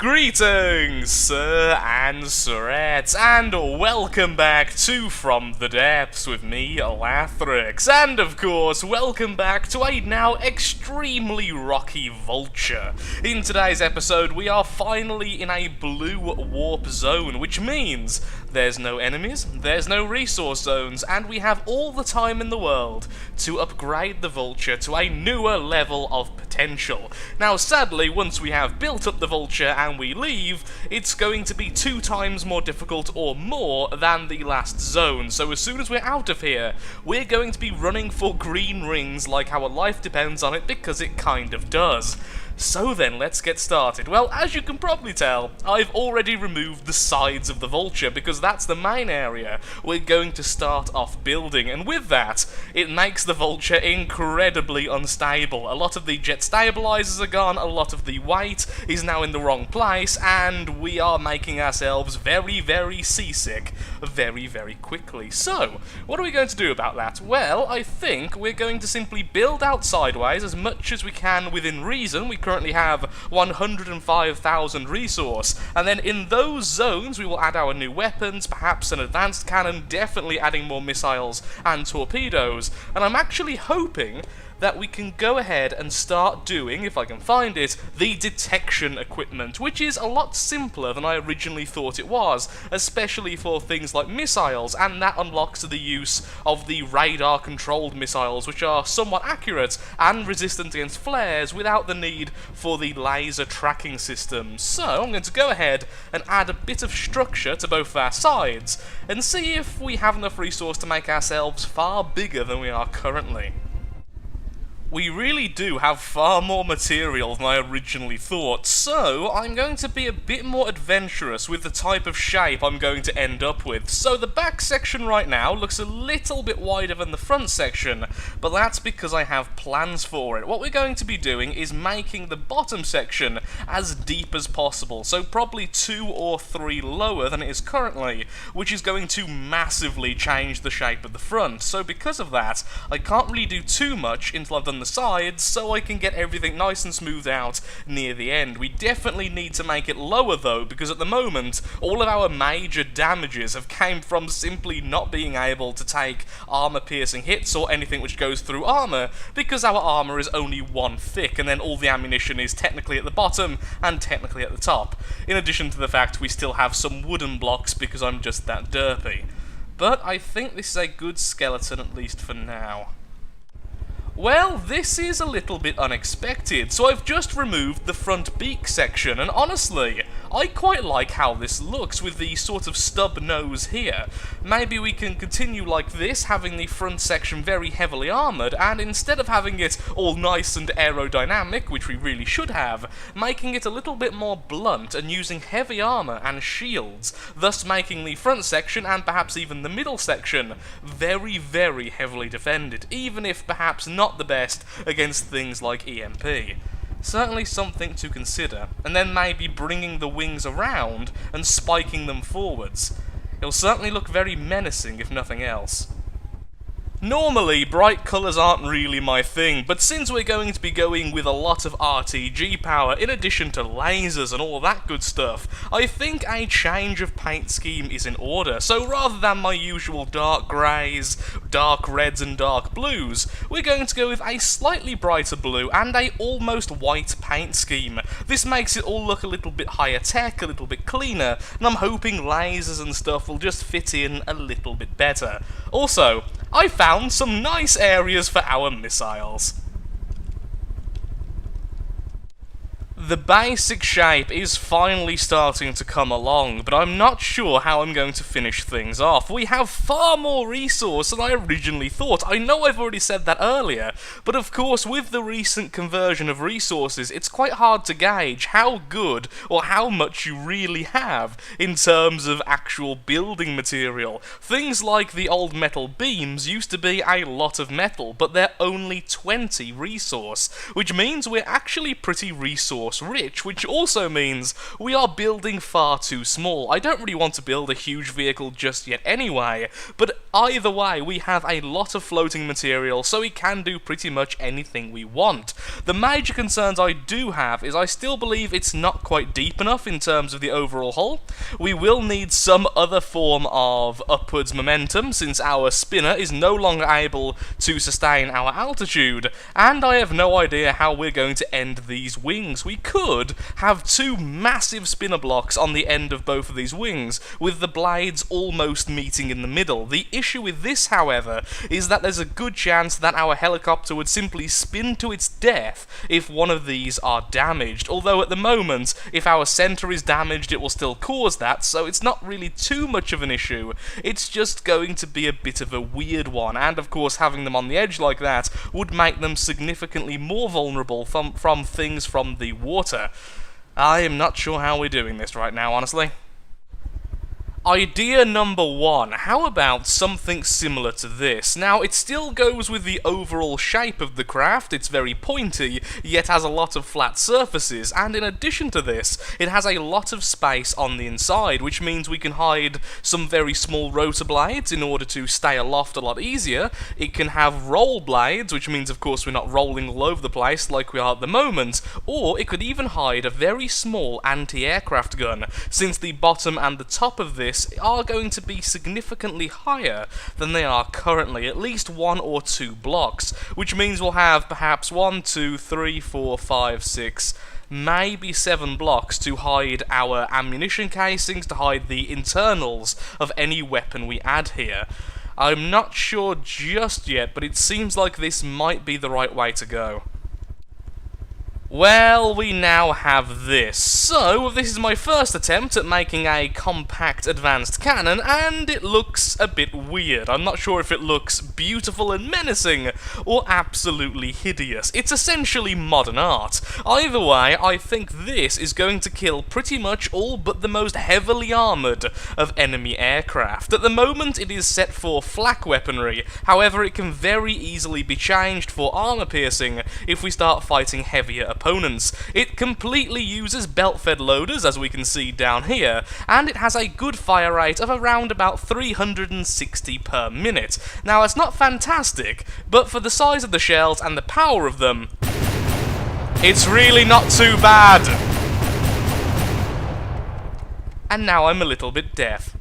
Greetings, sir and sirettes, and welcome back to From the Depths with me, Lathrix, and of course, welcome back to a now extremely rocky Vulture. In today's episode, we are finally in a blue warp zone, which means there's no enemies, there's no resource zones, and we have all the time in the world to upgrade the Vulture to a newer level of potential. Now, sadly, once we have built up the Vulture and we leave, it's going to be 2 times more difficult or more than the last zone. So as soon as we're out of here, we're going to be running for green rings like our life depends on it, because it kind of does. So then, let's get started. Well, as you can probably tell, I've already removed the sides of the Vulture, because that's the main area we're going to start off building, and with that, it makes the Vulture incredibly unstable. A lot of the jet stabilizers are gone, a lot of the weight is now in the wrong place, and we are making ourselves very, very seasick very, very quickly. So, what are we going to do about that? Well, I think we're going to simply build out sideways as much as we can within reason. We currently have 105,000 resource, and then in those zones we will add our new weapons, perhaps an advanced cannon, definitely adding more missiles and torpedoes, and I'm actually hoping that we can go ahead and start doing, if I can find it, the detection equipment, which is a lot simpler than I originally thought it was, especially for things like missiles, and that unlocks the use of the radar-controlled missiles, which are somewhat accurate and resistant against flares without the need for the laser tracking system. So I'm going to go ahead and add a bit of structure to both of our sides, and see if we have enough resource to make ourselves far bigger than we are currently. We really do have far more material than I originally thought, so I'm going to be a bit more adventurous with the type of shape I'm going to end up with. So the back section right now looks a little bit wider than the front section, but that's because I have plans for it. What we're going to be doing is making the bottom section as deep as possible, so probably 2 or 3 lower than it is currently, which is going to massively change the shape of the front. So because of that, I can't really do too much until I've done the sides, so I can get everything nice and smoothed out near the end. We definitely need to make it lower though, because at the moment all of our major damages have came from simply not being able to take armor piercing hits or anything which goes through armor, because our armor is only 1 thick, and then all the ammunition is technically at the bottom and technically at the top, in addition to the fact we still have some wooden blocks because I'm just that derpy. But I think this is a good skeleton, at least for now. Well, this is a little bit unexpected, so I've just removed the front beak section, and honestly, I quite like how this looks with the sort of stub nose here. Maybe we can continue like this, having the front section very heavily armoured, and instead of having it all nice and aerodynamic, which we really should have, making it a little bit more blunt and using heavy armour and shields, thus making the front section, and perhaps even the middle section, very, very heavily defended, even if perhaps not the best against things like EMP. Certainly something to consider, and then maybe bringing the wings around and spiking them forwards. It'll certainly look very menacing if nothing else. Normally, bright colours aren't really my thing, but since we're going to be going with a lot of RTG power, in addition to lasers and all that good stuff, I think a change of paint scheme is in order. So rather than my usual dark greys, dark reds and dark blues, we're going to go with a slightly brighter blue and a almost white paint scheme. This makes it all look a little bit higher tech, a little bit cleaner, and I'm hoping lasers and stuff will just fit in a little bit better. Also, I found some nice areas for our missiles. The basic shape is finally starting to come along, but I'm not sure how I'm going to finish things off. We have far more resource than I originally thought. I know I've already said that earlier, but of course with the recent conversion of resources, it's quite hard to gauge how good or how much you really have in terms of actual building material. Things like the old metal beams used to be a lot of metal, but they're only 20 resource, which means we're actually pretty resource rich, which also means we are building far too small. I don't really want to build a huge vehicle just yet anyway, but Either way, we have a lot of floating material, so we can do pretty much anything we want. The major concerns I do have is I still believe it's not quite deep enough in terms of the overall hull. We will need some other form of upwards momentum, since our spinner is no longer able to sustain our altitude, and I have no idea how we're going to end these wings. We could have two massive spinner blocks on the end of both of these wings, with the blades almost meeting in the middle. The issue with this, however, is that there's a good chance that our helicopter would simply spin to its death if one of these are damaged, although at the moment, if our center is damaged, it will still cause that, so it's not really too much of an issue. It's just going to be a bit of a weird one, and of course having them on the edge like that would make them significantly more vulnerable from things from the water. I am not sure how we're doing this right now, honestly. Idea number one, how about something similar to this? Now, it still goes with the overall shape of the craft, it's very pointy, yet has a lot of flat surfaces, and in addition to this, it has a lot of space on the inside, which means we can hide some very small rotor blades in order to stay aloft a lot easier. It can have roll blades, which means of course we're not rolling all over the place like we are at the moment, or it could even hide a very small anti-aircraft gun, since the bottom and the top of this are going to be significantly higher than they are currently, at least 1 or 2 blocks, which means we'll have perhaps 1, 2, 3, 4, 5, 6, maybe 7 blocks to hide our ammunition casings, to hide the internals of any weapon we add here. I'm not sure just yet, but it seems like this might be the right way to go. Well, we now have this. So, this is my first attempt at making a compact advanced cannon, and it looks a bit weird. I'm not sure if it looks beautiful and menacing, or absolutely hideous. It's essentially modern art. Either way, I think this is going to kill pretty much all but the most heavily armoured of enemy aircraft. At the moment, it is set for flak weaponry, however, it can very easily be changed for armour piercing if we start fighting heavier opponents. It completely uses belt-fed loaders, as we can see down here, and it has a good fire rate of around about 360 per minute. Now, it's not fantastic, but for the size of the shells and the power of them, it's really not too bad. And now I'm a little bit deaf.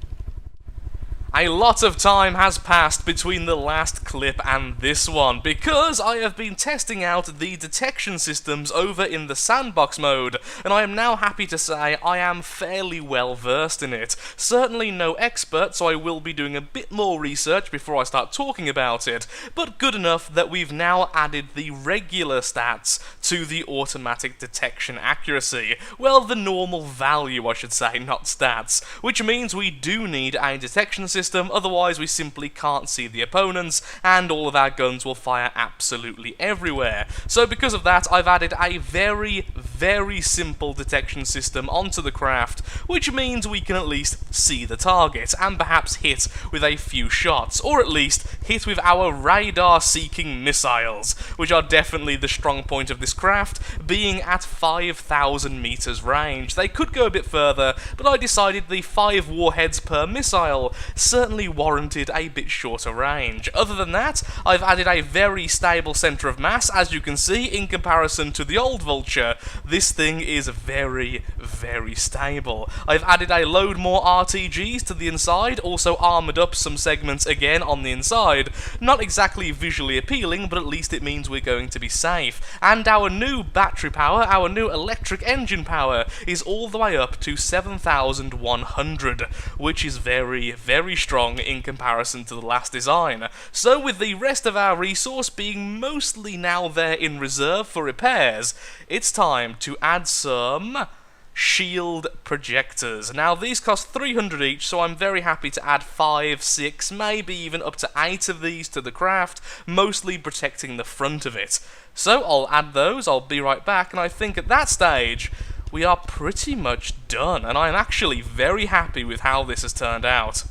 A lot of time has passed between the last clip and this one, because I have been testing out the detection systems over in the sandbox mode, and I am now happy to say I am fairly well versed in it. Certainly no expert, so I will be doing a bit more research before I start talking about it, but good enough that we've now added the regular stats to the automatic detection accuracy. Well, the normal value, I should say, not stats, which means we do need a detection system, otherwise we simply can't see the opponents, and all of our guns will fire absolutely everywhere. So because of that, I've added a very, very simple detection system onto the craft, which means we can at least see the target, and perhaps hit with a few shots, or at least hit with our radar-seeking missiles, which are definitely the strong point of this craft, being at 5,000 meters range. They could go a bit further, but I decided the 5 warheads per missile certainly warranted a bit shorter range. Other than that, I've added a very stable centre of mass, as you can see, in comparison to the old Vulture. This thing is very, very stable. I've added a load more RTGs to the inside, also armoured up some segments again on the inside. Not exactly visually appealing, but at least it means we're going to be safe. And our new battery power, our new electric engine power, is all the way up to 7,100, which is very, very strong in comparison to the last design. So with the rest of our resource being mostly now there in reserve for repairs, it's time to add some shield projectors. Now these cost 300 each, so I'm very happy to add 5, 6, maybe even up to 8 of these to the craft, mostly protecting the front of it. So I'll add those, I'll be right back, and I think at that stage we are pretty much done, and I'm actually very happy with how this has turned out.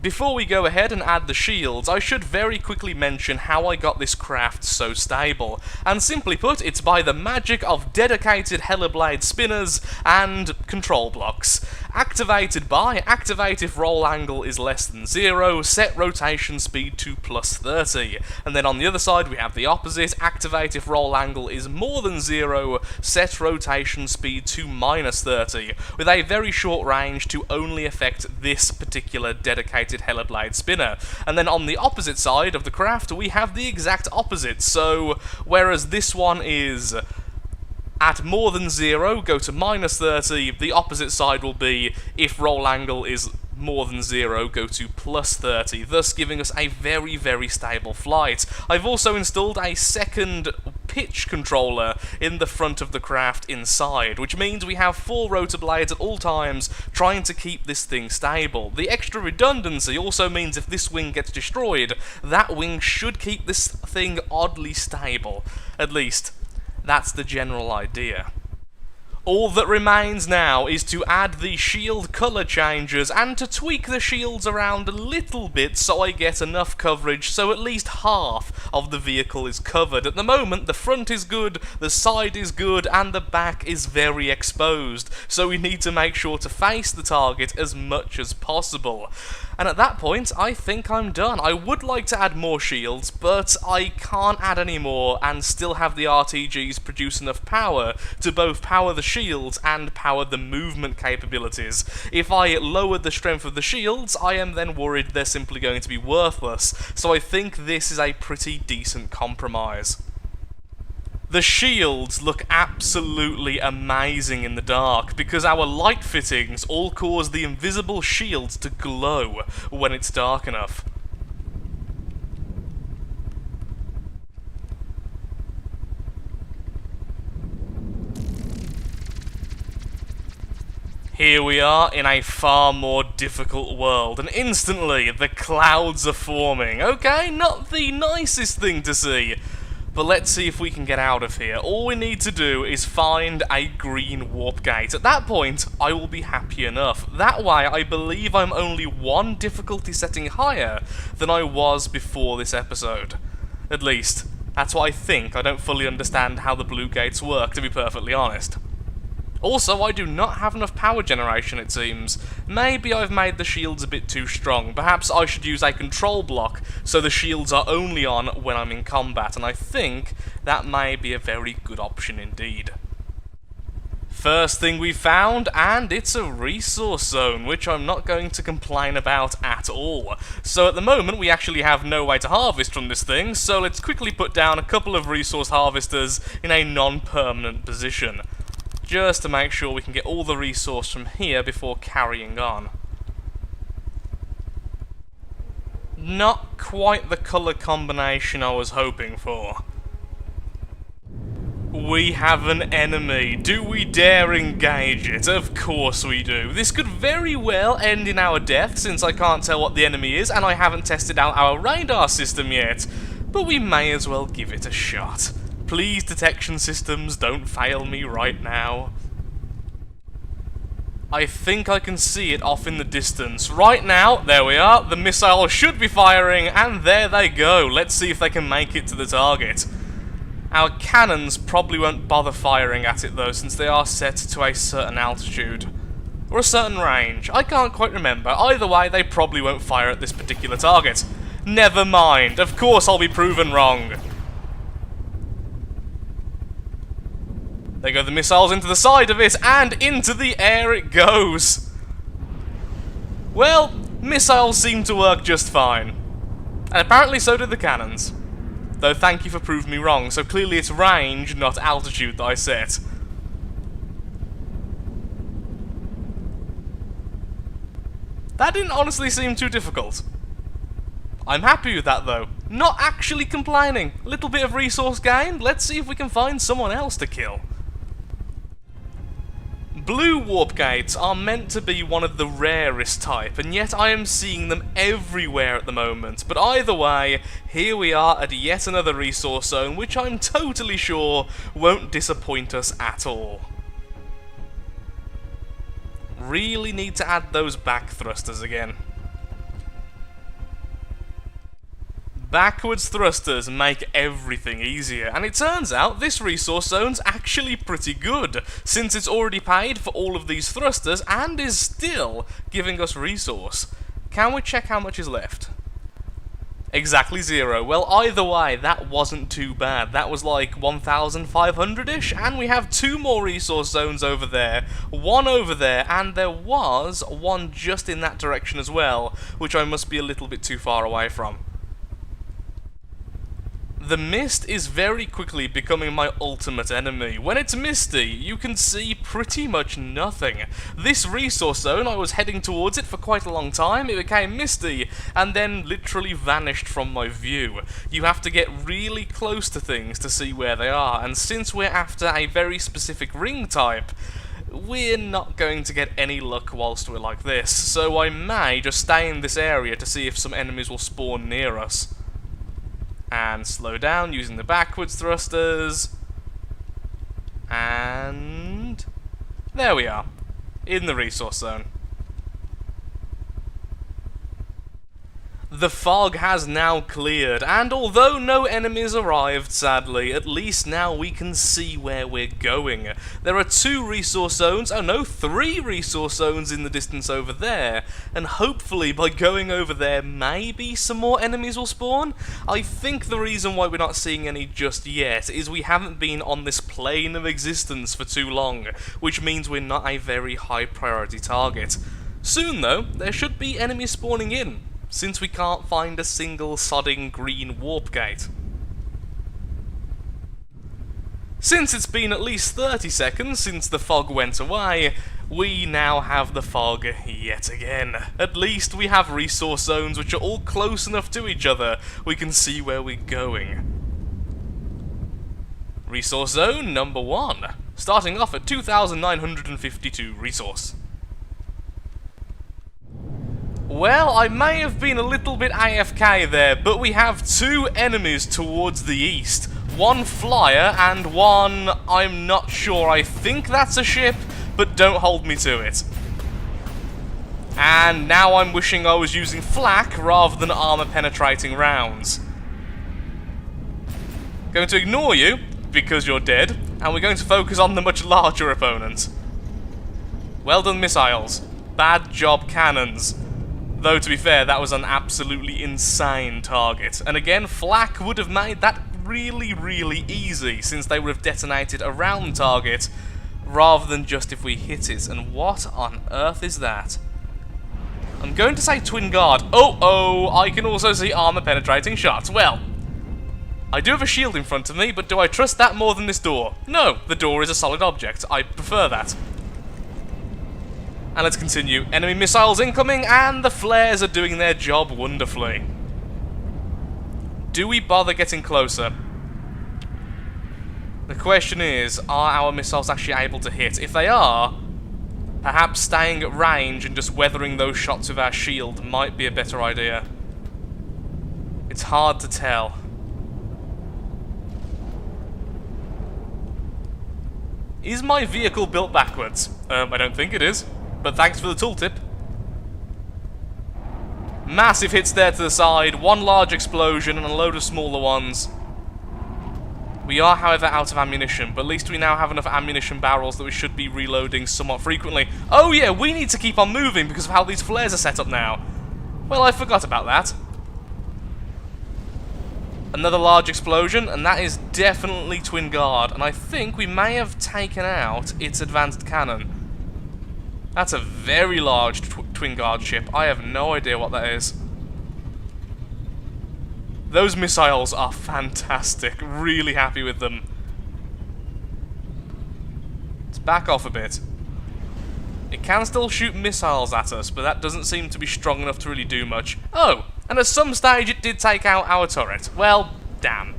Before we go ahead and add the shields, I should very quickly mention how I got this craft so stable, and simply put, it's by the magic of dedicated Hellerblade spinners and control blocks. Activated by, activate if roll angle is less than 0, set rotation speed to plus 30. And then on the other side we have the opposite, activate if roll angle is more than 0, set rotation speed to minus 30, with a very short range to only affect this particular dedicated Hellerblade spinner. And then on the opposite side of the craft we have the exact opposite, so whereas this one is at more than 0, go to minus 30, the opposite side will be, if roll angle is more than 0, go to plus 30, thus giving us a very, very stable flight. I've also installed a second pitch controller in the front of the craft inside, which means we have 4 rotor blades at all times trying to keep this thing stable. The extra redundancy also means if this wing gets destroyed, that wing should keep this thing oddly stable. At least, that's the general idea. All that remains now is to add the shield colour changes and to tweak the shields around a little bit so I get enough coverage so at least half of the vehicle is covered. At the moment the front is good, the side is good, and the back is very exposed, so we need to make sure to face the target as much as possible. And at that point, I think I'm done. I would like to add more shields, but I can't add any more and still have the RTGs produce enough power to both power the shields and power the movement capabilities. If I lower the strength of the shields, I am then worried they're simply going to be worthless, so I think this is a pretty decent compromise. The shields look absolutely amazing in the dark, because our light fittings all cause the invisible shields to glow when it's dark enough. Here we are in a far more difficult world, and instantly the clouds are forming. Okay, not the nicest thing to see. But let's see if we can get out of here. All we need to do is find a green warp gate. At that point, I will be happy enough. That way, I believe I'm only 1 difficulty setting higher than I was before this episode. At least, that's what I think. I don't fully understand how the blue gates work, to be perfectly honest. Also, I do not have enough power generation, it seems. Maybe I've made the shields a bit too strong. Perhaps I should use a control block so the shields are only on when I'm in combat, and I think that may be a very good option indeed. First thing we found, and it's a resource zone, which I'm not going to complain about at all. So at the moment we actually have no way to harvest from this thing, so let's quickly put down a couple of resource harvesters in a non-permanent position, just to make sure we can get all the resource from here before carrying on. Not quite the colour combination I was hoping for. We have an enemy. Do we dare engage it? Of course we do. This could very well end in our death, since I can't tell what the enemy is and I haven't tested out our radar system yet. But we may as well give it a shot. Please, detection systems, don't fail me right now. I think I can see it off in the distance. Right now, there we are, the missile should be firing, and there they go. Let's see if they can make it to the target. Our cannons probably won't bother firing at it though, since they are set to a certain altitude. Or a certain range. I can't quite remember. Either way, they probably won't fire at this particular target. Never mind. Of course I'll be proven wrong. There go the missiles into the side of it, and into the air it goes. Well, missiles seem to work just fine. And apparently so do the cannons. Though thank you for proving me wrong, so clearly it's range, not altitude that I set. That didn't honestly seem too difficult. I'm happy with that though. Not actually complaining. Little bit of resource gain, let's see if we can find someone else to kill. Blue warp gates are meant to be one of the rarest type, and yet I am seeing them everywhere at the moment. But either way, here we are at yet another resource zone, which I'm totally sure won't disappoint us at all. Really need to add those back thrusters again. Backwards thrusters make everything easier, and it turns out this resource zone's actually pretty good, since it's already paid for all of these thrusters and is still giving us resource. Can we check how much is left? Exactly 0. Well, either way, that wasn't too bad. That was like 1,500-ish, and we have 2 more resource zones over there, 1 over there, and there was 1 just in that direction as well, which I must be a little bit too far away from. The mist is very quickly becoming my ultimate enemy. When it's misty, you can see pretty much nothing. This resource zone, I was heading towards it for quite a long time, it became misty, and then literally vanished from my view. You have to get really close to things to see where they are, and since we're after a very specific ring type, we're not going to get any luck whilst we're like this, so I may just stay in this area to see if some enemies will spawn near us. And slow down using the backwards thrusters. And there we are, in the resource zone. The fog has now cleared, and although no enemies arrived, sadly, at least now we can see where we're going. There are 2 resource zones, oh no, 3 resource zones in the distance over there, and hopefully by going over there, maybe some more enemies will spawn? I think the reason why we're not seeing any just yet is we haven't been on this plane of existence for too long, which means we're not a very high priority target. Soon though, there should be enemies spawning in, since we can't find a single sodding green warp gate. Since it's been at least 30 seconds since the fog went away, we now have the fog yet again. At least we have resource zones which are all close enough to each other we can see where we're going. Resource zone number 1, starting off at 2,952 resource. Well, I may have been a little bit AFK there, but we have 2 enemies towards the east. 1 flyer and 1, I'm not sure, I think that's a ship, but don't hold me to it. And now I'm wishing I was using flak rather than armor-penetrating rounds. Going to ignore you, because you're dead, and we're going to focus on the much larger opponent. Well done, missiles. Bad job, cannons. Though, to be fair, that was an absolutely insane target. And again, flak would have made that really, really easy, since they would have detonated around target, rather than just if we hit it. And what on earth is that? I'm going to say twin guard. Oh, I can also see armor-penetrating shots. Well, I do have a shield in front of me, but do I trust that more than this door? No, the door is a solid object. I prefer that. And let's continue. Enemy missiles incoming, and the flares are doing their job wonderfully. Do we bother getting closer? The question is, are our missiles actually able to hit? If they are, perhaps staying at range and just weathering those shots with our shield might be a better idea. It's hard to tell. Is my vehicle built backwards? I don't think it is. But thanks for the tooltip. Massive hits there to the side, 1 large explosion and a load of smaller ones. We are, however, out of ammunition, but at least we now have enough ammunition barrels that we should be reloading somewhat frequently. Oh yeah, we need to keep on moving because of how these flares are set up now. Well, I forgot about that. Another large explosion, and that is definitely twin guard, and I think we may have taken out its advanced cannon. That's a very large twin guard ship. I have no idea what that is. Those missiles are fantastic. Really happy with them. Let's back off a bit. It can still shoot missiles at us, but that doesn't seem to be strong enough to really do much. Oh, and at some stage it did take out our turret. Well, damn.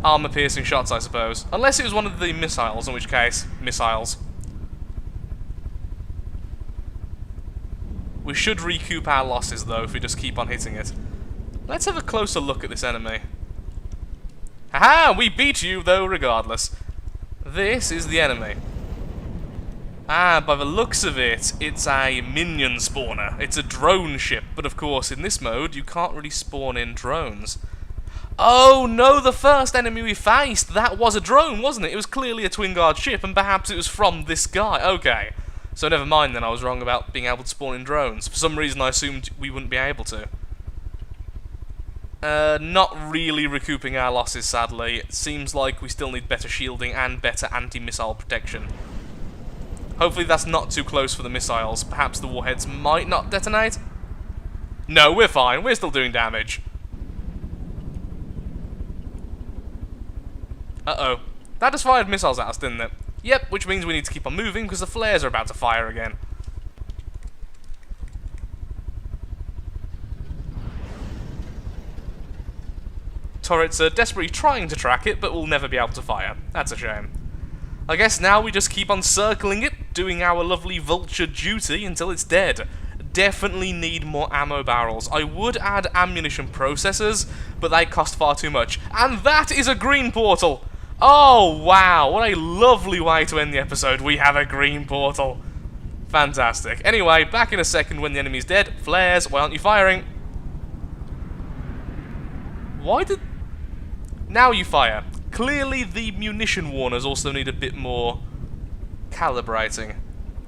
Armor-piercing shots, I suppose. Unless it was one of the missiles, in which case, missiles. We should recoup our losses, though, if we just keep on hitting it. Let's have a closer look at this enemy. Haha! We beat you, though, regardless. This is the enemy. Ah, by the looks of it, it's a minion spawner. It's a drone ship, but of course, in this mode, you can't really spawn in drones. Oh no, the first enemy we faced, that was a drone, wasn't it? It was clearly a twin guard ship, and perhaps it was from this guy. Okay. So never mind then, I was wrong about being able to spawn in drones. For some reason I assumed we wouldn't be able to. Not really recouping our losses, sadly. It seems like we still need better shielding and better anti-missile protection. Hopefully that's not too close for the missiles. Perhaps the warheads might not detonate? No, we're fine. We're still doing damage. Uh-oh. That just fired missiles at us, didn't it? Yep, which means we need to keep on moving because the flares are about to fire again. Turrets are desperately trying to track it, but will never be able to fire. That's a shame. I guess now we just keep on circling it, doing our lovely Vulture duty until it's dead. Definitely need more ammo barrels. I would add ammunition processors, but they cost far too much. And that is a green portal! Oh, wow, what a lovely way to end the episode. We have a green portal. Fantastic. Anyway, back in a second when the enemy's dead. Flares, why aren't you firing? Why did... Now you fire. Clearly the munition warners also need a bit more calibrating.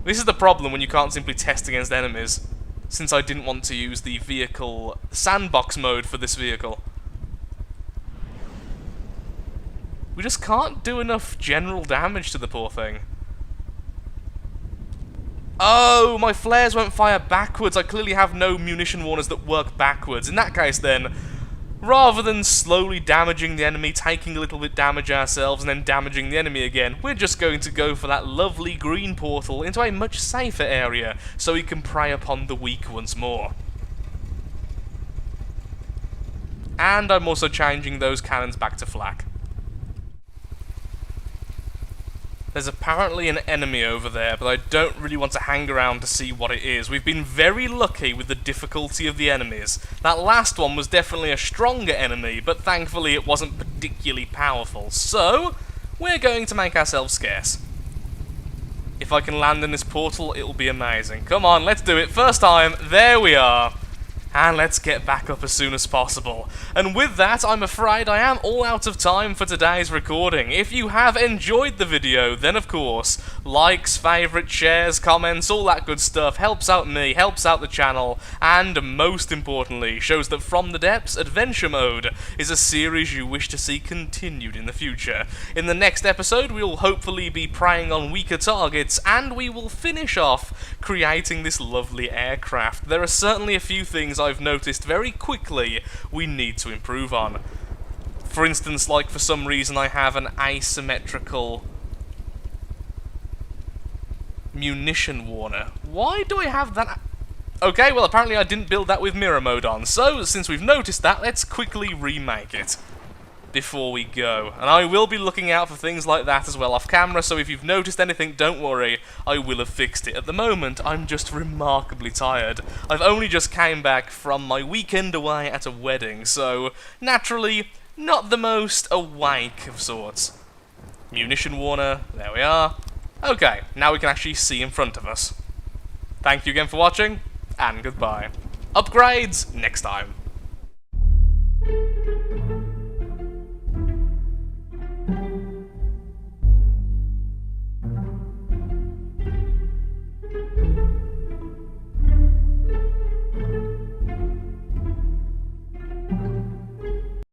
This is the problem when you can't simply test against enemies, since I didn't want to use the vehicle sandbox mode for this vehicle. We just can't do enough general damage to the poor thing. Oh, my flares won't fire backwards. I clearly have no munition warners that work backwards. In that case then, rather than slowly damaging the enemy, taking a little bit damage ourselves, and then damaging the enemy again, we're just going to go for that lovely green portal into a much safer area, so we can prey upon the weak once more. And I'm also changing those cannons back to flak. There's apparently an enemy over there, but I don't really want to hang around to see what it is. We've been very lucky with the difficulty of the enemies. That last one was definitely a stronger enemy, but thankfully it wasn't particularly powerful. So, we're going to make ourselves scarce. If I can land in this portal, it'll be amazing. Come on, let's do it. First time, there we are. And let's get back up as soon as possible. And with that, I'm afraid I am all out of time for today's recording. If you have enjoyed the video, then of course, likes, favourites, shares, comments, all that good stuff helps out me, helps out the channel, and most importantly, shows that From the Depths Adventure Mode is a series you wish to see continued in the future. In the next episode, we will hopefully be preying on weaker targets, and we will finish off creating this lovely aircraft. There are certainly a few things I've noticed very quickly we need to improve on. For instance, like for some reason I have an asymmetrical munition warner. Why do I have that? Okay, well apparently I didn't build that with mirror mode on, so since we've noticed that, let's quickly remake it before we go. And I will be looking out for things like that as well off camera, so if you've noticed anything, don't worry, I will have fixed it. At the moment, I'm just remarkably tired. I've only just came back from my weekend away at a wedding, so naturally, not the most awake of sorts. Munition warner, there we are. Okay, now we can actually see in front of us. Thank you again for watching, and goodbye. Upgrades next time.